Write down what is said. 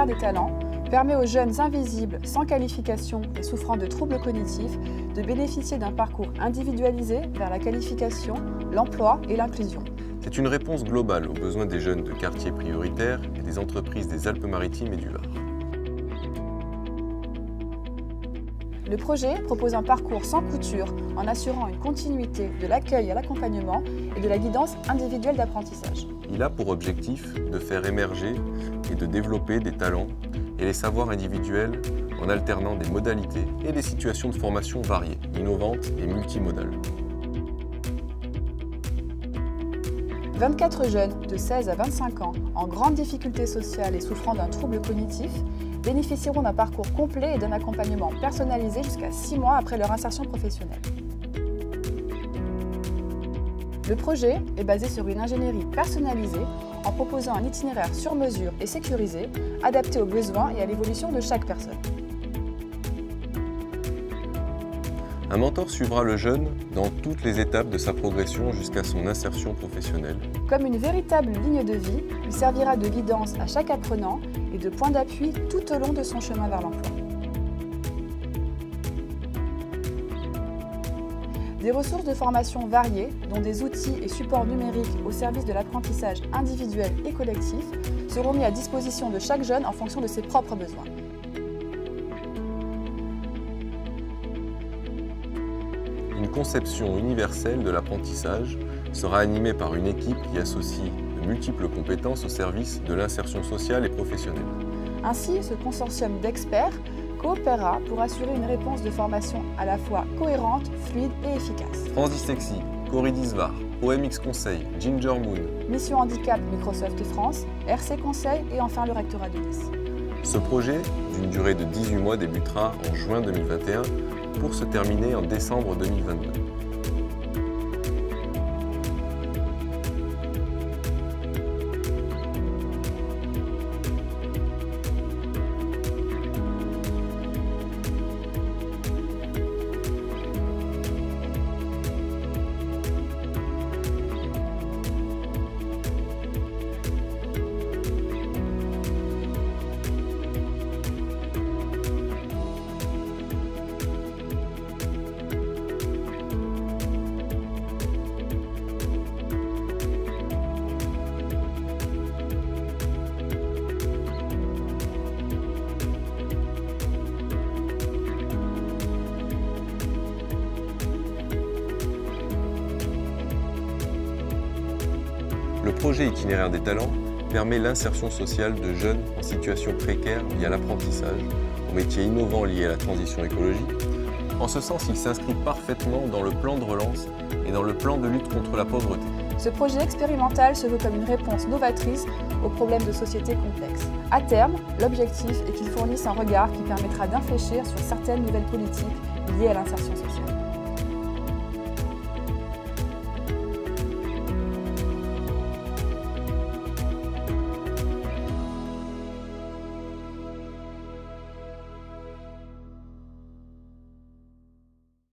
l'itinéraire des talents permet aux jeunes invisibles, sans qualification et souffrant de troubles cognitifs de bénéficier d'un parcours individualisé vers la qualification, l'emploi et l'inclusion. C'est une réponse globale aux besoins des jeunes de quartiers prioritaires et des entreprises des Alpes-Maritimes et du Var. Le projet propose un parcours sans couture en assurant une continuité de l'accueil à l'accompagnement et de la guidance individuelle d'apprentissage. Il a pour objectif de faire émerger et de développer des talents et les savoirs individuels en alternant des modalités et des situations de formation variées, innovantes et multimodales. 24 jeunes de 16 à 25 ans en grande difficulté sociale et souffrant d'un trouble cognitif bénéficieront d'un parcours complet et d'un accompagnement personnalisé jusqu'à 6 mois après leur insertion professionnelle. Le projet est basé sur une ingénierie personnalisée en proposant un itinéraire sur mesure et sécurisé, adapté aux besoins et à l'évolution de chaque personne. Un mentor suivra le jeune dans toutes les étapes de sa progression jusqu'à son insertion professionnelle. Comme une véritable ligne de vie, il servira de guidance à chaque apprenant et de point d'appui tout au long de son chemin vers l'emploi. Des ressources de formation variées, dont des outils et supports numériques au service de l'apprentissage individuel et collectif, seront mis à disposition de chaque jeune en fonction de ses propres besoins. Une conception universelle de l'apprentissage sera animée par une équipe qui associe de multiples compétences au service de l'insertion sociale et professionnelle. Ainsi, ce consortium d'experts coopérera pour assurer une réponse de formation à la fois cohérente, fluide et efficace. Transdyslexie, Corridis Var, OMX Conseil, Ginger Moon. Mission Handicap Microsoft France, RC Conseil et enfin le rectorat de Nice. Ce projet, d'une durée de 18 mois, débutera en juin 2021 pour se terminer en décembre 2022. Le projet Itinéraire des talents permet l'insertion sociale de jeunes en situation précaire via l'apprentissage aux métiers innovants liés à la transition écologique. En ce sens, il s'inscrit parfaitement dans le plan de relance et dans le plan de lutte contre la pauvreté. Ce projet expérimental se veut comme une réponse novatrice aux problèmes de société complexes. À terme, l'objectif est qu'il fournisse un regard qui permettra d'infléchir sur certaines nouvelles politiques liées à l'insertion sociale.